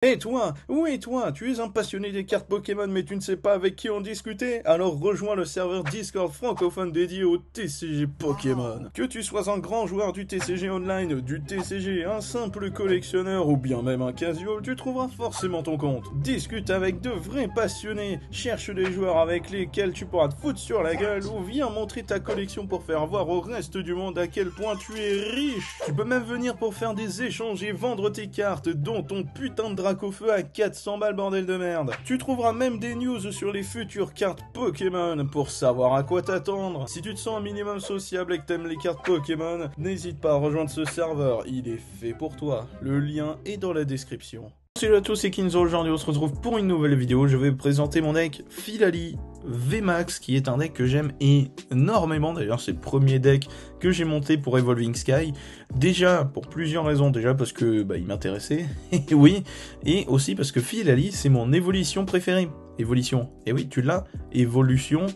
Et toi, oui toi, tu es un passionné des cartes Pokémon mais tu ne sais pas avec qui en discuter? Alors rejoins le serveur Discord francophone dédié au TCG Pokémon. Que tu sois un grand joueur du TCG Online, du TCG, un simple collectionneur ou bien même un casual, tu trouveras forcément ton compte. Discute avec de vrais passionnés, cherche des joueurs avec lesquels tu pourras te foutre sur la gueule ou viens montrer ta collection pour faire voir au reste du monde à quel point tu es riche. Tu peux même venir pour faire des échanges et vendre tes cartes, dont ton putain de au feu à 400 balles, bordel de merde. Tu trouveras même des news sur les futures cartes Pokémon pour savoir à quoi t'attendre. Si tu te sens un minimum sociable et que t'aimes les cartes Pokémon, n'hésite pas à rejoindre ce serveur, il est fait pour toi. Le lien est dans la description. Salut à tous, c'est Kinzo, aujourd'hui on se retrouve pour une nouvelle vidéo. Je vais vous présenter mon deck Philali VMAX, qui est un deck que j'aime énormément. D'ailleurs c'est le premier deck que j'ai monté pour Evolving Sky. Déjà pour plusieurs raisons, déjà parce que il m'intéressait, et oui, et aussi parce que Philali c'est mon évolution préférée. Évolution, et oui tu l'as, évolution,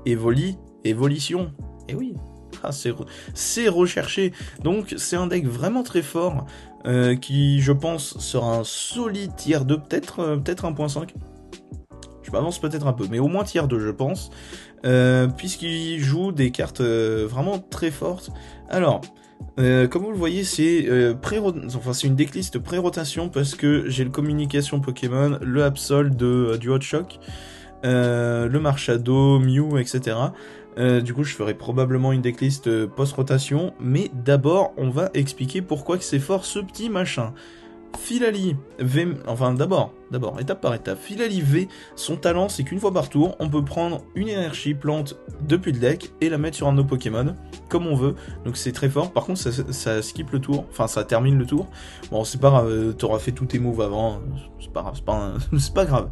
évolution, et oui. Ah, c'est recherché, donc c'est un deck vraiment très fort qui je pense sera un solide tier 2, peut-être 1.5. Je m'avance peut-être un peu, mais au moins tier 2 je pense, puisqu'il joue des cartes vraiment très fortes. Alors comme vous le voyez, c'est c'est une decklist pré-rotation parce que j'ai le communication Pokémon, le Absol du Hot Shock, le Marshado, Mew, etc. Du coup, je ferai probablement une decklist post-rotation, mais d'abord, on va expliquer pourquoi que c'est fort ce petit machin. Philali V, enfin d'abord, étape par étape. Philali V, son talent c'est qu'une fois par tour, on peut prendre une énergie plante depuis le deck et la mettre sur un de nos Pokémon, comme on veut, donc c'est très fort. Par contre ça skip le tour, enfin ça termine le tour. Bon c'est pas grave, t'auras fait tous tes moves avant, c'est pas grave, c'est pas grave.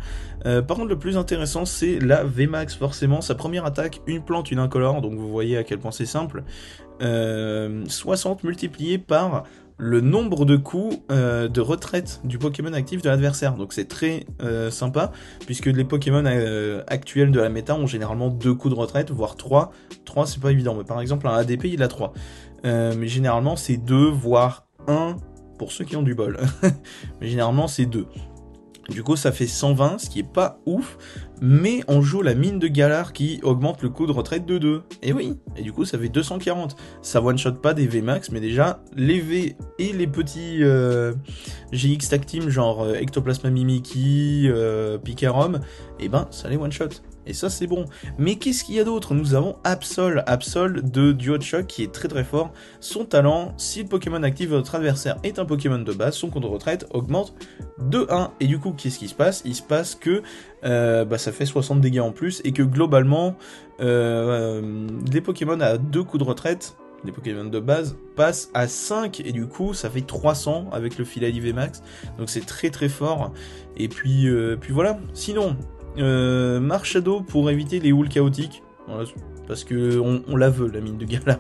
Par contre le plus intéressant c'est la VMAX forcément, sa première attaque, une plante, une incolore, donc vous voyez à quel point c'est simple. 60 multiplié par le nombre de coups de retraite du Pokémon actif de l'adversaire. Donc c'est très sympa, puisque les Pokémon actuels de la méta ont généralement 2 coups de retraite, voire 3. 3 c'est pas évident, mais par exemple un ADP il a 3. Mais généralement c'est 2, voire 1 pour ceux qui ont du bol. Mais généralement c'est 2. Du coup ça fait 120, ce qui est pas ouf, mais on joue la mine de Galar qui augmente le coup de retraite de 2. Et oui, et du coup ça fait 240. Ça one-shot pas des VMAX, mais déjà les V et les petits GX Tag Team genre Ectoplasma Mimikyu, Picarom, et ben ça les one-shot. Et ça c'est bon. Mais qu'est-ce qu'il y a d'autre? Nous avons Absol du Hot Shock qui est très très fort. Son talent, si le Pokémon actif de votre adversaire est un Pokémon de base, son compte de retraite augmente de 1. Et du coup qu'est-ce qui se passe? Il se passe que ça fait 60 dégâts en plus et que globalement les Pokémon à 2 coups de retraite, les Pokémon de base passent à 5 et du coup ça fait 300 avec le Philali VMAX. Donc c'est très très fort. Et puis voilà. Sinon Marshado pour éviter les hools chaotiques, voilà, parce que on la veut la mine de Galar.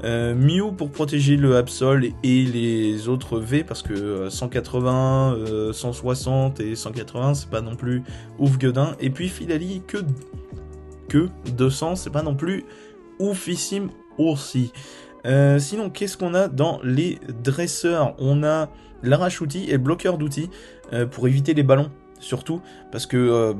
Mew pour protéger le Absol et les autres V, parce que 180, 160 et 180 c'est pas non plus ouf gueudin. Et puis Philali que 200 c'est pas non plus oufissime aussi. Sinon qu'est-ce qu'on a dans les dresseurs? On a l'arrache-outil et le bloqueur d'outils pour éviter les ballons. Surtout parce que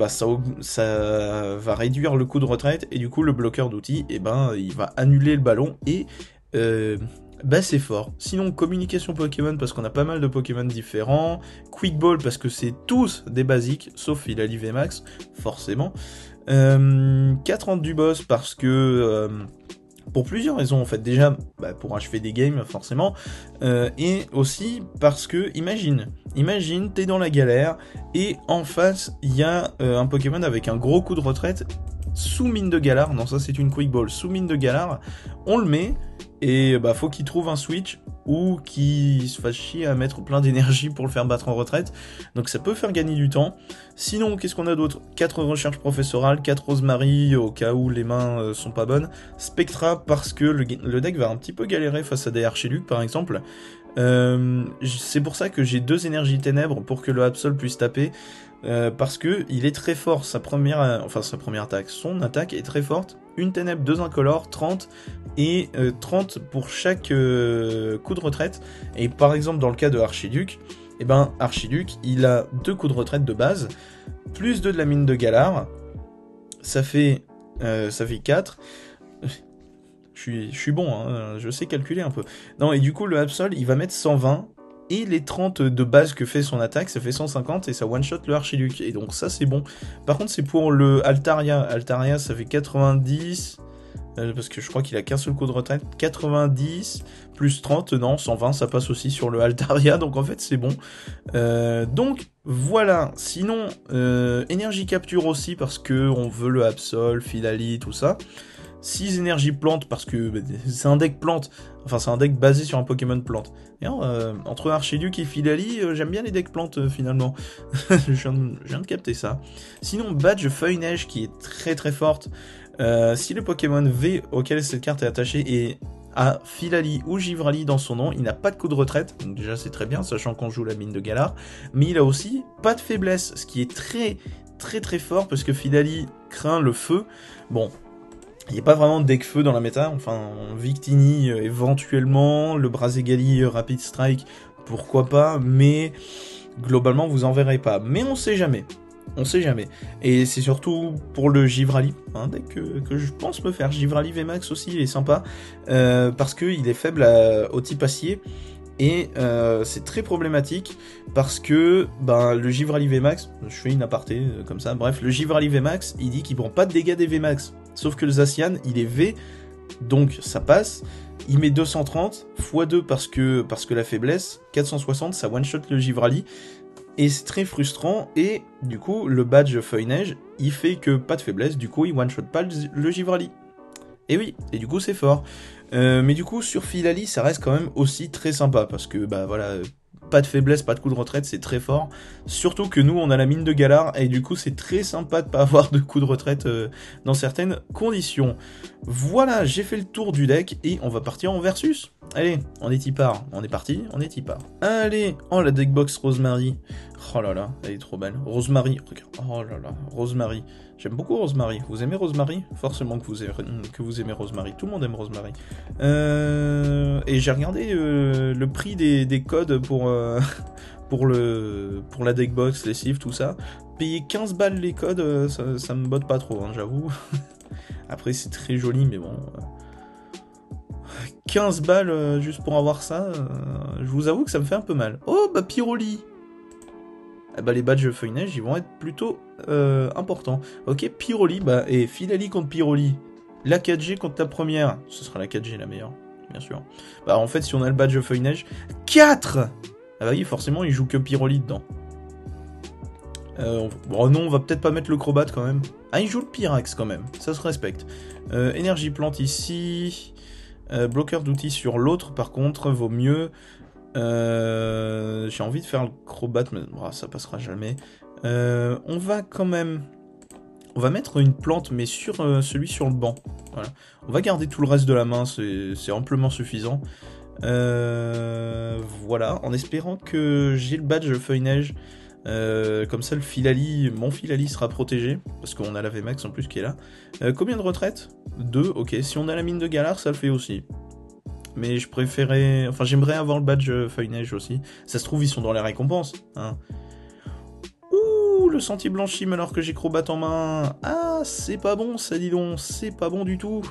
ça va réduire le coup de retraite et du coup le bloqueur d'outils il va annuler le ballon et c'est fort. Sinon communication Pokémon parce qu'on a pas mal de Pokémon différents, Quick Ball parce que c'est tous des basiques sauf Philali VMAX forcément, 4 ans du boss parce que pour plusieurs raisons en fait, déjà pour achever des games forcément, et aussi parce que imagine t'es dans la galère et en face il y a un Pokémon avec un gros coup de retraite sous mine de Galar, non ça c'est une Quick Ball, sous mine de Galar, on le met et faut qu'il trouve un switch ou qu'il se fasse chier à mettre plein d'énergie pour le faire battre en retraite, donc ça peut faire gagner du temps. Sinon qu'est-ce qu'on a d'autre? 4 recherches professorales, 4 Rosemary au cas où les mains sont pas bonnes, Spectra parce que le deck va un petit peu galérer face à des Archiduc par exemple. C'est pour ça que j'ai 2 énergies ténèbres pour que le Absol puisse taper, parce que il est très fort, sa première attaque, son attaque est très forte, une ténèbre, 2 incolores, 30 et 30 pour chaque coup de retraite. Et par exemple dans le cas de Archiduc, Et ben Archiduc, il a 2 coups de retraite de base, plus 2 de la mine de Galar, ça fait 4. Je suis bon, hein, je sais calculer un peu. Non, et du coup, le Absol, il va mettre 120, et les 30 de base que fait son attaque, ça fait 150, et ça one-shot le Archiduc. Et donc ça, c'est bon. Par contre, c'est pour le Altaria. Altaria, ça fait 90, parce que je crois qu'il a qu'un seul coup de retraite. 90, plus 30, non, 120, ça passe aussi sur le Altaria, donc en fait, c'est bon. Donc, voilà. Sinon, énergie capture aussi, parce que on veut le Absol, Philali, tout ça. 6 énergies plantes parce que c'est un deck plante, enfin c'est un deck basé sur un Pokémon plante. Et entre Archiduc et Philali, j'aime bien les decks plantes finalement. je viens de capter ça. Sinon Badge Feuille Neige qui est très très forte. Si le Pokémon V auquel cette carte est attachée est à Philali ou Givrali dans son nom, il n'a pas de coup de retraite, donc déjà c'est très bien, sachant qu'on joue la mine de Galar, mais il a aussi pas de faiblesse, ce qui est très très très fort parce que Philali craint le feu. Bon, il n'y a pas vraiment de deck feu dans la méta, enfin Victini éventuellement, le Brazegali Rapid Strike, pourquoi pas, mais globalement vous en verrez pas. Mais on sait jamais, on sait jamais. Et c'est surtout pour le Givrali, un deck que je pense me faire. Givrali VMAX aussi, il est sympa, parce qu'il est faible au type acier. Et c'est très problématique parce que le Givrali VMAX, je fais une aparté comme ça, bref, le Givrali VMAX, il dit qu'il prend pas de dégâts des VMAX. Sauf que le Zacian, il est V, donc ça passe. Il met 230 x 2 parce que la faiblesse, 460, ça one-shot le Givrali. Et c'est très frustrant. Et du coup, le badge Feuille Neige, il fait que pas de faiblesse, du coup, il one-shot pas le Givrali. Et oui, et du coup, c'est fort. Mais du coup, sur Philali, ça reste quand même aussi très sympa. Parce que, voilà, pas de faiblesse, pas de coup de retraite, c'est très fort. Surtout que nous, on a la mine de Galar. Et du coup, c'est très sympa de pas avoir de coup de retraite dans certaines conditions. Voilà, j'ai fait le tour du deck. Et on va partir en versus. Allez, on est tipard. On est parti, on est tipard. Allez, oh la deckbox Rosemary. Oh là là, elle est trop belle. Rosemary, regarde. Oh là là, Rosemary. J'aime beaucoup Rosemary. Vous aimez Rosemary? Forcément que vous aimez Rosemary. Tout le monde aime Rosemary. Et j'ai regardé le prix des codes pour la deckbox, les cifs, tout ça. Payer 15 balles les codes, ça me botte pas trop, hein, j'avoue. Après, c'est très joli, mais bon... 15 balles juste pour avoir ça, je vous avoue que ça me fait un peu mal. Oh, Pyroli! Les badges Feuille Neige, ils vont être plutôt importants. Ok, Pyroli, et Philali contre Pyroli. La 4G contre la première. Ce sera la 4G la meilleure, bien sûr. En fait, si on a le badge Feuille Neige... 4! Ah bah oui, forcément, il joue que Pyroli dedans. Non, on va peut-être pas mettre le Crobat quand même. Ah, il joue le Pyrax quand même, ça se respecte. Énergie plante ici... bloqueur d'outils sur l'autre, par contre, vaut mieux. J'ai envie de faire le Crobat, mais ça passera jamais. On va quand même... On va mettre une plante, mais sur celui sur le banc. Voilà. On va garder tout le reste de la main, c'est amplement suffisant. Voilà, en espérant que j'ai le badge Feuille Neige. Comme ça, mon Philali sera protégé, parce qu'on a la VMAX en plus qui est là. Combien de retraites? 2, ok. Si on a la mine de Galar, ça le fait aussi. Mais j'aimerais avoir le badge Feuille Neige aussi. Ça se trouve, ils sont dans les récompenses. Hein. Ouh, le sentier blanchime alors que j'ai Crobat en main. Ah, c'est pas bon ça, dis donc. C'est pas bon du tout.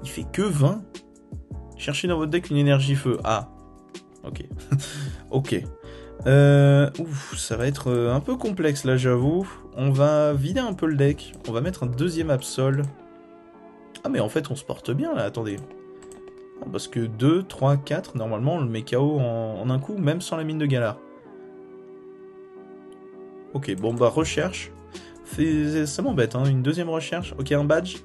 Il fait que 20. Cherchez dans votre deck une énergie feu. Ah. Ok. Ok. Ça va être un peu complexe là, j'avoue. On va vider un peu le deck. On va mettre un deuxième Absol. Ah, mais en fait, on se porte bien là, attendez. Parce que 2, 3, 4, normalement, on le met KO en un coup, même sans la mine de Galar. Ok, bon, recherche. Ça m'embête, hein, une deuxième recherche. Ok, un badge.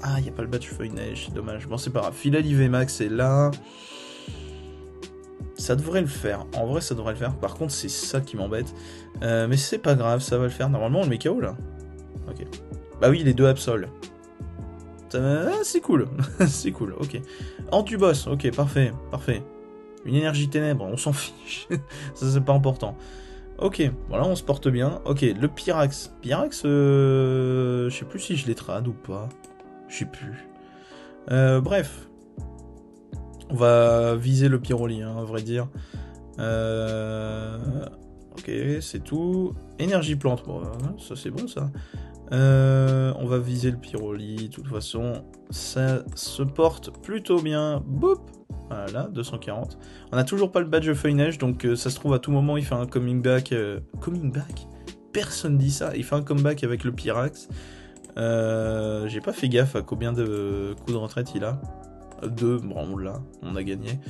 Ah, il n'y a pas le badge Feuille Neige, dommage. Bon, c'est pas grave. Philali VMAX est là. Ça devrait le faire. En vrai, ça devrait le faire. Par contre, c'est ça qui m'embête. Mais c'est pas grave, ça va le faire. Normalement, on le met KO, là. Ok. Bah oui, les deux Absol. C'est cool. C'est cool, ok. Anti-boss, ok, parfait, parfait. Une énergie ténèbres, on s'en fiche. Ça, c'est pas important. Ok, voilà, on se porte bien. Ok, le Pyrax. Pyrax, je sais plus si je l'ai trad ou pas. Je sais plus. Bref. On va viser le Pyroli, hein, à vrai dire. Ok, c'est tout. Énergie plante, bon, ça c'est bon ça. On va viser le Pyroli, de toute façon, ça se porte plutôt bien. Boop. Voilà, 240. On n'a toujours pas le badge Feuille Neige, donc ça se trouve à tout moment il fait un coming back. Coming back? Personne dit ça. Il fait un comeback avec le Pyrax. J'ai pas fait gaffe à combien de coups de retraite il a. 2, bon on l'a, on a gagné.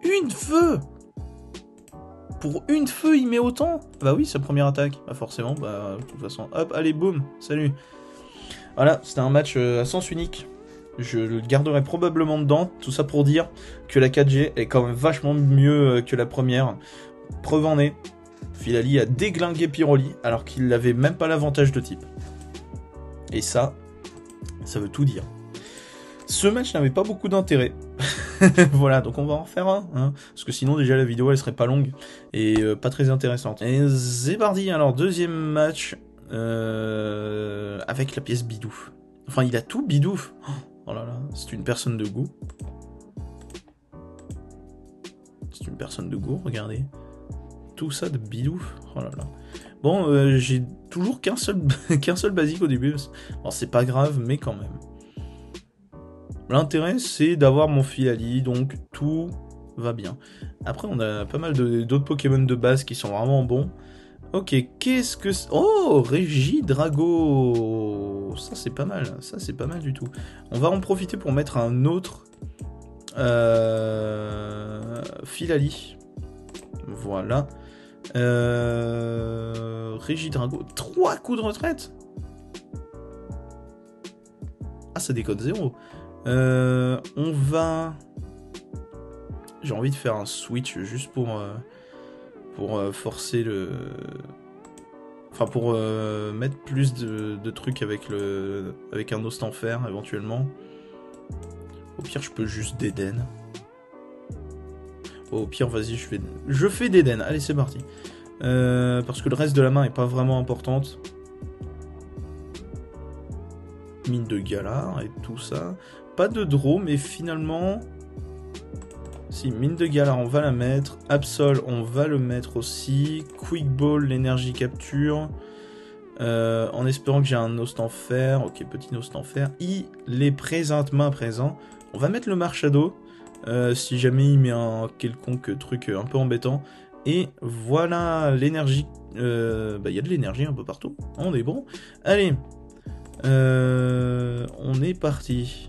Une feu! Pour une feu, il met autant? Bah oui, sa première attaque. Bah forcément, bah de toute façon. Hop, allez, boum, salut. Voilà, c'était un match à sens unique. Je le garderai probablement dedans. Tout ça pour dire que la 4G est quand même vachement mieux que la première. Preuve en est, Filali a déglingué Pyroli alors qu'il n'avait même pas l'avantage de type. Et ça veut tout dire. Ce match n'avait pas beaucoup d'intérêt. Voilà, donc on va en refaire un, hein, parce que sinon déjà la vidéo elle serait pas longue et pas très intéressante. Et Zébardi, alors deuxième match avec la pièce bidouf. Enfin il a tout bidouf. Oh là là, c'est une personne de goût. C'est une personne de goût, regardez. Tout ça de bidouf. Oh là là. Bon, j'ai toujours qu'un seul basique au début. Bon, c'est pas grave, mais quand même. L'intérêt, c'est d'avoir mon Filali, donc tout va bien. Après, on a pas mal d'autres Pokémon de base qui sont vraiment bons. Ok, qu'est-ce que... Oh, Régidrago. Ça, c'est pas mal. Ça, c'est pas mal du tout. On va en profiter pour mettre un autre Filali. Voilà. Régidrago. 3 coups de retraite. Ah, ça décode 0. On va... J'ai envie de faire un switch juste pour forcer le... Enfin, pour mettre plus de trucs avec un Ostenfer, éventuellement. Au pire, je peux juste d'Eden. Au pire, vas-y, je fais d'Eden. Allez, c'est parti. Parce que le reste de la main est pas vraiment importante. Mine de Galar et tout ça. Pas de draw, mais finalement... Si, mine de Galar, on va la mettre. Absol, on va le mettre aussi. Quick Ball, l'énergie capture. En espérant que j'ai un Ostenfer. Ok, petit Ostenfer. Il est présentement présent. On va mettre le Marchado. Si jamais il met un quelconque truc un peu embêtant. Et voilà l'énergie. Il y a de l'énergie un peu partout. On est bon. Allez. On est parti.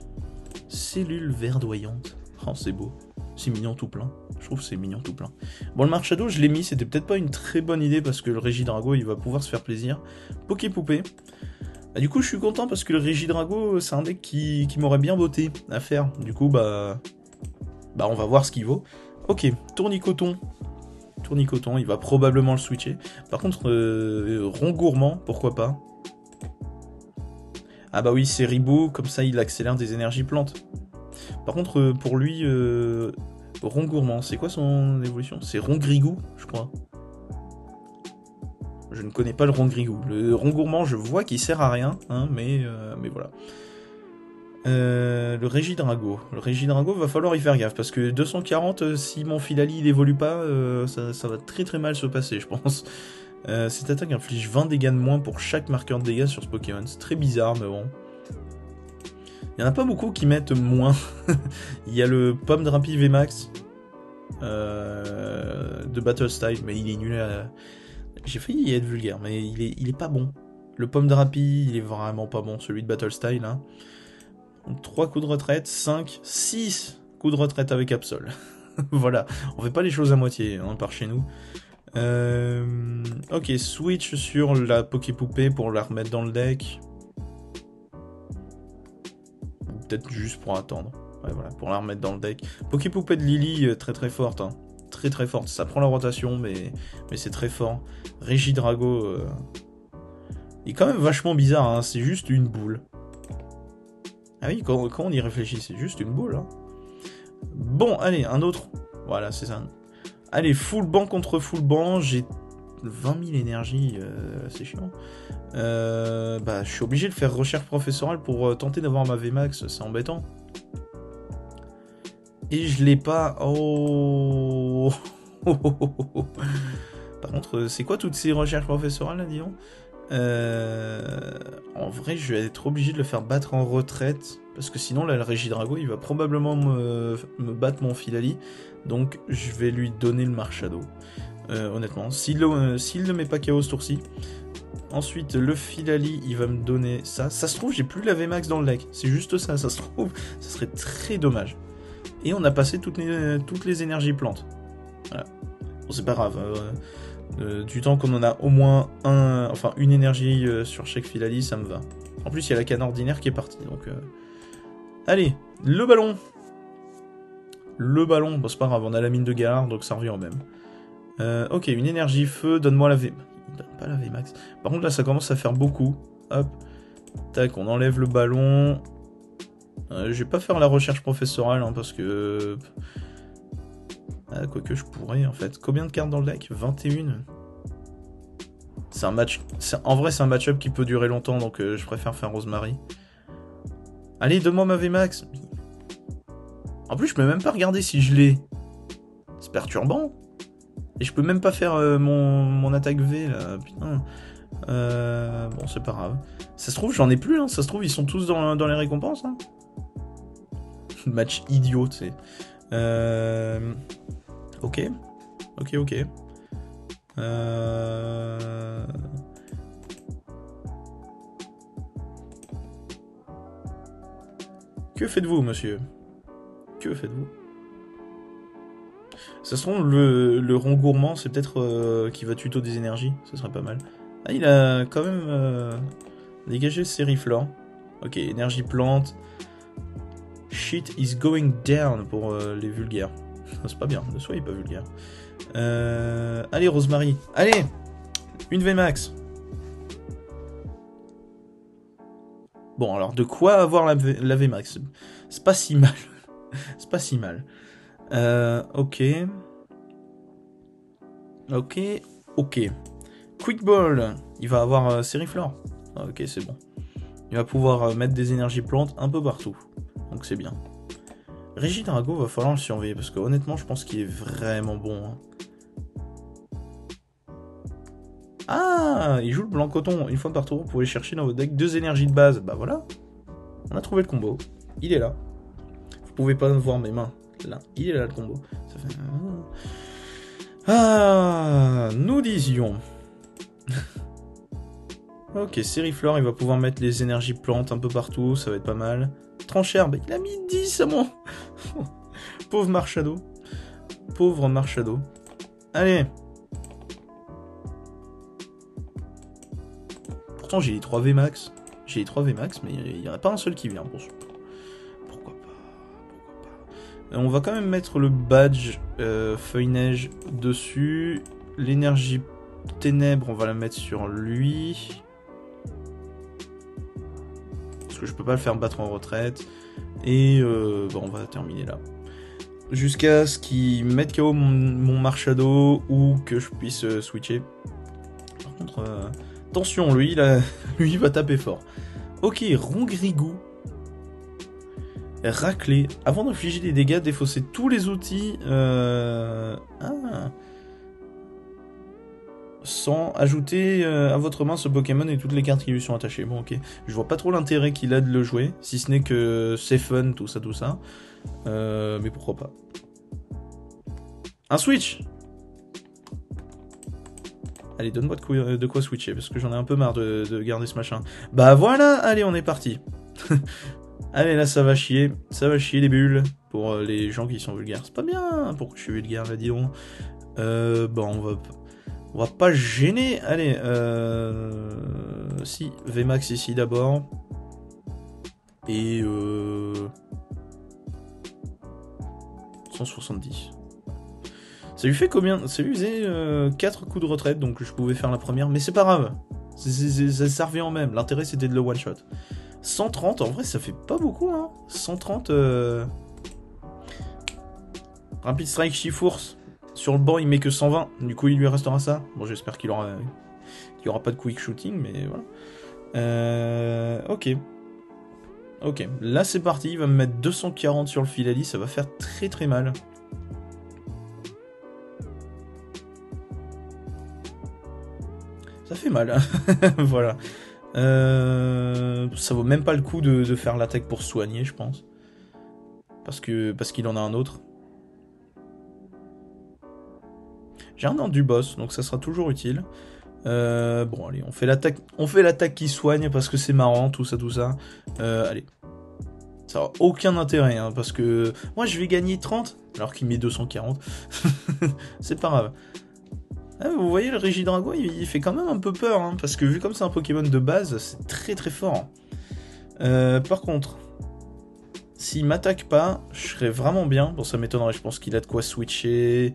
Cellule verdoyante. Oh, c'est beau. C'est mignon tout plein. Je trouve que c'est mignon tout plein. Bon, le Marchado, je l'ai mis. C'était peut-être pas une très bonne idée parce que le Régidrago, il va pouvoir se faire plaisir. Poképoupée. Ah, du coup, je suis content parce que le Régidrago, c'est un deck qui m'aurait bien botté à faire. Du coup, on va voir ce qu'il vaut. Ok, Tournicoton. Tournicoton, il va probablement le switcher. Par contre, Rond Gourmand, pourquoi pas. Ah bah oui, c'est Ribou, comme ça il accélère des énergies plantes. Par contre, pour lui, Rond Gourmand, c'est quoi son évolution? C'est Rongrigou, je crois. Je ne connais pas le Rongrigou. Le Rond Gourmand, je vois qu'il sert à rien, hein, mais voilà. Le Régidrago. Le Régidrago, va falloir y faire gaffe, parce que 240, si mon Filali il évolue pas, ça va très très mal se passer, je pense. Cette attaque inflige 20 dégâts de moins pour chaque marqueur de dégâts sur ce Pokémon. C'est très bizarre, mais bon. Il n'y en a pas beaucoup qui mettent moins. Il y a le Pomme Drapi VMAX de Battle Style, mais il est nul à... J'ai failli y être vulgaire, mais il est pas bon. Le Pomme Drapi, il est vraiment pas bon, celui de Battle Style. Hein. 3 coups de retraite, 5, 6 coups de retraite avec Absol. Voilà, on fait pas les choses à moitié, hein, par chez nous. Ok, switch sur la Poképoupée pour la remettre dans le deck. Peut-être juste pour attendre. Ouais, voilà, pour la remettre dans le deck. Poképoupée de Lily, très très forte. Hein. Très très forte. Ça prend la rotation, mais c'est très fort. Régidrago, il est quand même vachement bizarre. Hein. C'est juste une boule. Ah oui, quand on y réfléchit, c'est juste une boule. Hein. Bon, allez, un autre. Voilà, c'est ça. Allez, full banc contre full banc. J'ai 20 000 énergie, c'est chiant. Bah, je suis obligé de faire recherche professorale pour tenter d'avoir ma VMAX, c'est embêtant. Et je l'ai pas. Oh. Par contre, c'est quoi toutes ces recherches professorales là, dis donc? En vrai, je vais être obligé de le faire battre en retraite. Parce que sinon, là, le Régidrago, il va probablement me battre mon Filali. Donc, je vais lui donner le Marshado. Honnêtement, s'il ne met pas KO ce tour-ci. Ensuite, le Filali, il va me donner ça. Ça se trouve, j'ai plus la VMAX dans le deck. C'est juste ça, ça se trouve. Ça serait très dommage. Et on a passé toutes les énergies plantes. Voilà. Bon, c'est pas grave. Du temps qu'on en a au moins une énergie sur chaque Filali, ça me va. En plus, il y a la canne ordinaire qui est partie. Donc, allez, le ballon. Le ballon, bon, c'est pas grave, on a la mine de Galard, donc ça revient au même. Ok, une énergie feu, donne-moi la V. Il donne pas la VMAX. Par contre, là, ça commence à faire beaucoup. Hop. Tac, on enlève le ballon. Je vais pas faire la recherche professorale, hein, parce que... quoique je pourrais, en fait. Combien de cartes dans le deck? 21. C'est un match... En vrai, c'est un match-up qui peut durer longtemps, donc je préfère faire Rosemary. Allez, donne-moi ma VMAX. En plus, je peux même pas regarder si je l'ai. C'est perturbant. Et je peux même pas faire mon attaque V, là. Putain. Bon, c'est pas grave. Ça se trouve, j'en ai plus, hein. Ça se trouve, ils sont tous dans les récompenses, hein. Match idiot, tu sais. Ok. Ok. Que faites-vous, monsieur? Que faites-vous? Ça se trouve, le rond gourmand, c'est peut-être qui va tuto des énergies. Ça serait pas mal. Ah, il a quand même dégagé Sériflore. Ok, énergie plante. Shit is going down pour les vulgaires. C'est pas bien, ne soyez pas vulgaire. Allez, Rosemary. Allez, une VMAX. Bon, alors, de quoi avoir la VMAX? C'est pas si mal. C'est pas si mal. Ok. Quick Ball. Il va avoir Sériflore. Ok, c'est bon. Il va pouvoir mettre des énergies plantes un peu partout. Donc c'est bien. Régidrago, va falloir le surveiller. Parce que honnêtement, je pense qu'il est vraiment bon. Hein. Ah, il joue le blanc coton. Une fois par tour, vous pouvez chercher dans votre deck 2 énergies de base. Bah voilà. On a trouvé le combo. Il est là. Vous pouvez pas voir mes mains. Là, il est là le combo. Ça fait... Ah, nous disions. Ok, Sériflore, il va pouvoir mettre les énergies plantes un peu partout, ça va être pas mal. Trancherbe, il a mis 10 à moi. Pauvre Marshado. Pauvre Marshado. Allez. Pourtant, j'ai les 3 VMAX. J'ai les 3 VMAX, mais il n'y en a pas un seul qui vient. Bon, pourquoi pas. On va quand même mettre le badge feuille-neige dessus. L'énergie ténèbres, on va la mettre sur lui. Parce que je peux pas le faire battre en retraite. Et bon, on va terminer là. Jusqu'à ce qu'il mette KO mon Marshado ou que je puisse switcher. Par contre, attention, lui, il va taper fort. Ok, Rongrigou. Racler. Avant d'infliger des dégâts, défausser tous les outils. Sans ajouter à votre main ce Pokémon et toutes les cartes qui lui sont attachées. Bon, ok. Je vois pas trop l'intérêt qu'il a de le jouer, si ce n'est que c'est fun, tout ça. Mais pourquoi pas. Un switch. Allez, donne-moi de quoi switcher, parce que j'en ai un peu marre de garder ce machin. Bah voilà, allez, on est parti. Allez, là, ça va chier les bulles, pour les gens qui sont vulgaires. C'est pas bien, pourquoi je suis vulgaire, là, dis donc. Bon, on va pas gêner. Allez, si, VMAX ici d'abord. Et 170. Ça lui fait combien? Ça lui faisait 4 coups de retraite, donc je pouvais faire la première, mais c'est pas grave. Ça revient en même. L'intérêt c'était de le one shot. 130, en vrai ça fait pas beaucoup, hein. 130 Rapid Strike Chifours. Sur le banc, il met que 120. Du coup, il lui restera ça. Bon, j'espère qu'il aura pas de quick shooting, mais voilà. Ok. Ok. Là, c'est parti. Il va me mettre 240 sur le Filali. Ça va faire très très mal. Ça fait mal. Voilà. Ça vaut même pas le coup de faire l'attaque pour soigner, je pense. Parce qu'il en a un autre. J'ai un ordre du boss, donc ça sera toujours utile. Bon, allez, on fait l'attaque qui soigne parce que c'est marrant, tout ça. Allez. Ça n'a aucun intérêt, hein, parce que moi je vais gagner 30, alors qu'il met 240. C'est pas grave. Ah, vous voyez, le Régidrago, il fait quand même un peu peur, hein, parce que vu comme c'est un Pokémon de base, c'est très très fort. Par contre, s'il m'attaque pas, je serais vraiment bien. Bon, ça m'étonnerait, je pense qu'il a de quoi switcher.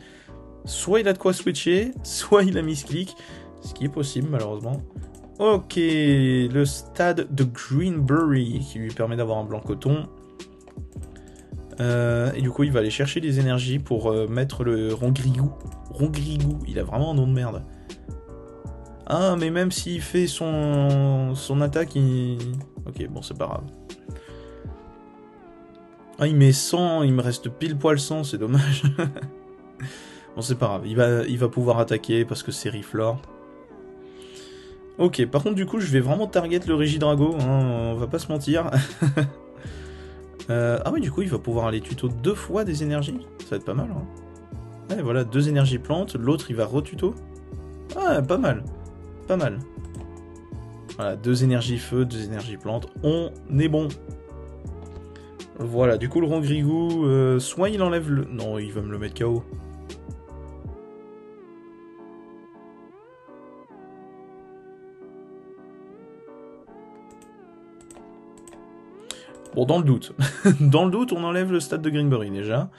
Soit il a de quoi switcher, soit il a misclick, ce qui est possible malheureusement. Ok, le stade de Greenberry, qui lui permet d'avoir un blanc coton. Et du coup, il va aller chercher des énergies pour mettre le Rongrigou. Rongrigou, il a vraiment un nom de merde. Ah, mais même s'il fait son attaque, il... Ok, bon, c'est pas grave. Ah, il met 100, il me reste pile poil 100, c'est dommage. Bon, c'est pas grave, il va pouvoir attaquer parce que c'est Riflor. Ok, par contre, du coup, je vais vraiment target le Régidrago, hein, on va pas se mentir. Ah oui, du coup, il va pouvoir aller tuto 2 fois des énergies. Ça va être pas mal. Hein. Ouais, voilà, 2 énergies plantes. L'autre, il va retuto. Ah, pas mal. Pas mal. Voilà, 2 énergies feu, 2 énergies plantes. On est bon. Voilà, du coup, le Rongrigou, soit il enlève le... Non, il va me le mettre KO. Bon, dans le doute. Dans le doute, on enlève le stade de Greenberry, déjà.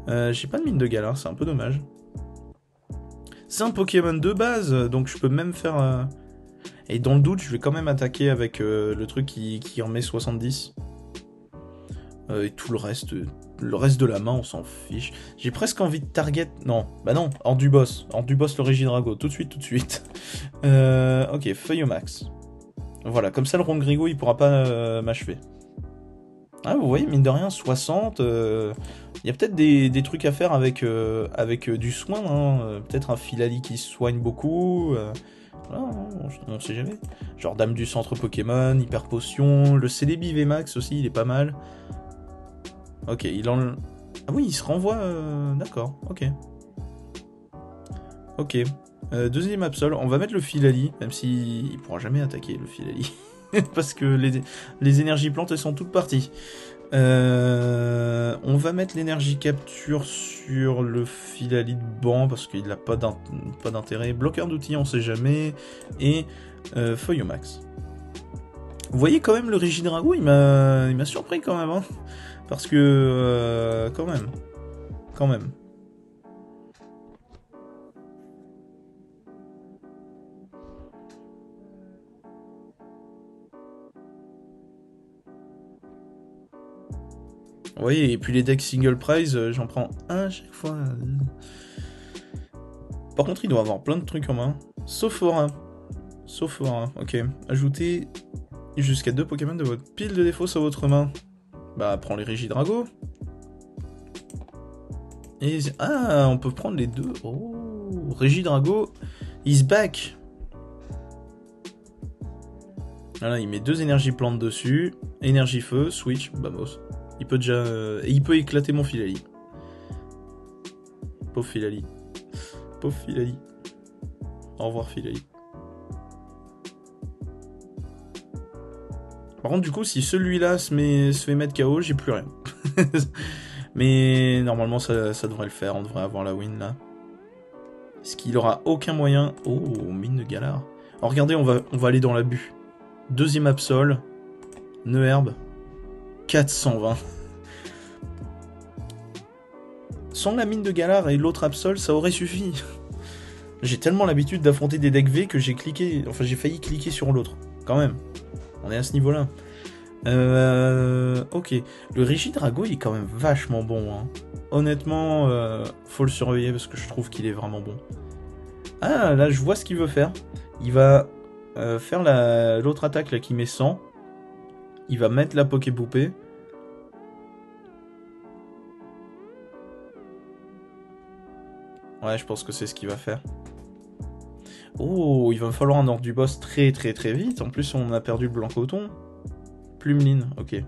J'ai pas de mine de galère, c'est un peu dommage. C'est un Pokémon de base, donc je peux même faire... Et dans le doute, je vais quand même attaquer avec le truc qui en met 70. Et tout le reste de la main, on s'en fiche. J'ai presque envie de target... Non, bah non, hors du boss. Hors du boss, le Régidrago, tout de suite. Ok, feuille au max. Voilà, comme ça, le Rongrigou, il pourra pas m'achever. Ah, vous voyez, mine de rien, 60... Il y a peut-être des trucs à faire avec du soin, hein. Peut-être un Filali qui soigne beaucoup... Voilà, on sait jamais. Genre Dame du Centre Pokémon, Hyper Potion, le Celebi VMAX aussi, il est pas mal. Ok, Ah oui, il se renvoie... D'accord, ok. Ok. Deuxième Absol, on va mettre le Filali, même s'il pourra jamais attaquer le Filali. Parce que les énergies plantes, elles sont toutes parties. On va mettre l'énergie capture sur le Filali de banc, parce qu'il n'a pas d'intérêt. Bloqueur d'outils, on sait jamais. Et feuille au max. Vous voyez quand même le Régidrago, il m'a surpris quand même. Hein, parce que... Quand même. Vous voyez, et puis les decks single prize, j'en prends un à chaque fois. Par contre, il doit avoir plein de trucs en main. Sauf Aura, ok. Ajoutez jusqu'à 2 Pokémon de votre pile de défauts sur votre main. Bah, prends les Régidrago. Et... Ah, on peut prendre les deux. Oh, Régidrago is back. Voilà, il met 2 énergies plantes dessus. Énergie feu, switch, vamos. Il peut déjà... Et il peut éclater mon Filali. Pauvre Filali. Au revoir Filali. Par contre, du coup, si celui-là se fait mettre KO, j'ai plus rien. Mais normalement, ça devrait le faire. On devrait avoir la win, là. Est-ce qu'il aura aucun moyen... Oh, mine de galard. Alors, regardez, on va aller dans l'abus. Deuxième Absol. Neuherbe. 420. Sans la mine de galard et l'autre Absol, ça aurait suffi. J'ai tellement l'habitude d'affronter des decks V que j'ai failli cliquer sur l'autre. Quand même. On est à ce niveau-là. Ok. Le Régidrago, il est quand même vachement bon. Hein. honnêtement, faut le surveiller parce que je trouve qu'il est vraiment bon. Ah, là, je vois ce qu'il veut faire. Il va faire l'autre attaque là qui met 100. Il va mettre la Poképoupée. Ouais, je pense que c'est ce qu'il va faire. Oh, il va me falloir un ordre du boss très très très vite. En plus, on a perdu le blanc coton. Plumeline, ok.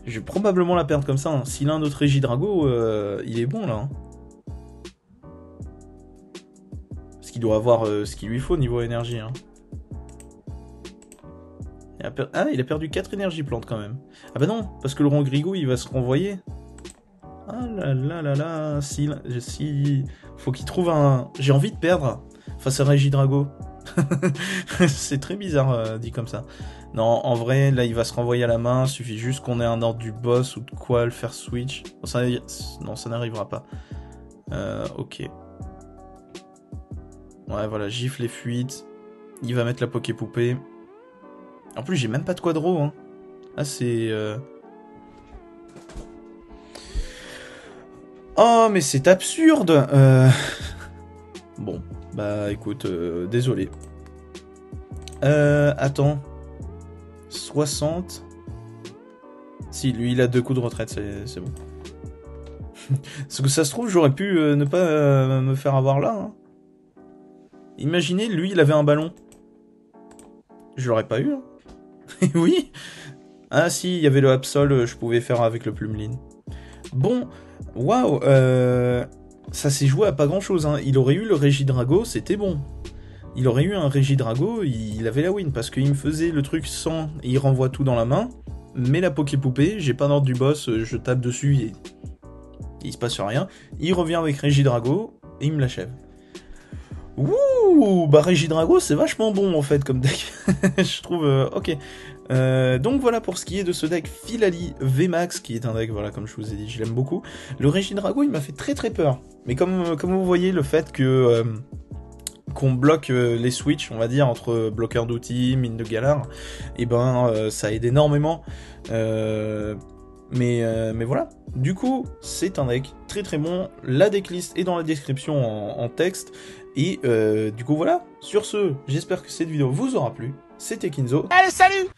Je vais probablement la perdre comme ça. Hein. S'il a un autre Régidrago, il est bon là. Hein. Parce qu'il doit avoir ce qu'il lui faut niveau énergie. Hein. Ah, il a perdu 4 énergies plantes quand même. Ah bah non, parce que le Rongrigou, il va se renvoyer. Ah là là là là, si faut qu'il trouve un... J'ai envie de perdre face à Régidrago. C'est très bizarre dit comme ça. Non, en vrai, là, il va se renvoyer à la main. Suffit juste qu'on ait un ordre du boss ou de quoi le faire switch. Non, ça n'arrivera pas. Ok. Ouais, voilà, gifle les fuites. Il va mettre la Poképoupée. En plus, j'ai même pas de quadro. Hein. Ah, c'est... Oh, mais c'est absurde. Bon, bah écoute, désolé. Attends. 60. Si, lui, il a 2 coups de retraite, c'est bon. Parce que ça se trouve, j'aurais pu ne pas me faire avoir là. Hein. Imaginez, lui, il avait un ballon. Je l'aurais pas eu. Hein. Oui. Ah si, il y avait le Absol, je pouvais faire avec le Plumeline. Bon, waouh, ça s'est joué à pas grand chose. Hein. Il aurait eu le Régidrago, c'était bon. Il aurait eu un Régidrago, il avait la win, parce qu'il me faisait le truc sans, et il renvoie tout dans la main, mais la Poképoupée, j'ai pas d'ordre du boss, je tape dessus, et il se passe rien. Il revient avec Régidrago, et il me l'achève. Ouh, bah Régidrago, c'est vachement bon en fait comme deck. Je trouve, ok. Donc voilà pour ce qui est de ce deck Philali VMAX, qui est un deck, voilà, comme je vous ai dit, je l'aime beaucoup. Le Régidrago, il m'a fait très très peur. Mais comme vous voyez, le fait que qu'on bloque les switches, on va dire, entre bloqueur d'outils, mine de Galar, et ben ça aide énormément. Mais voilà. Du coup, c'est un deck très très bon. La decklist est dans la description en texte. Et du coup, voilà. Sur ce, j'espère que cette vidéo vous aura plu. C'était Kinzo. Allez, salut!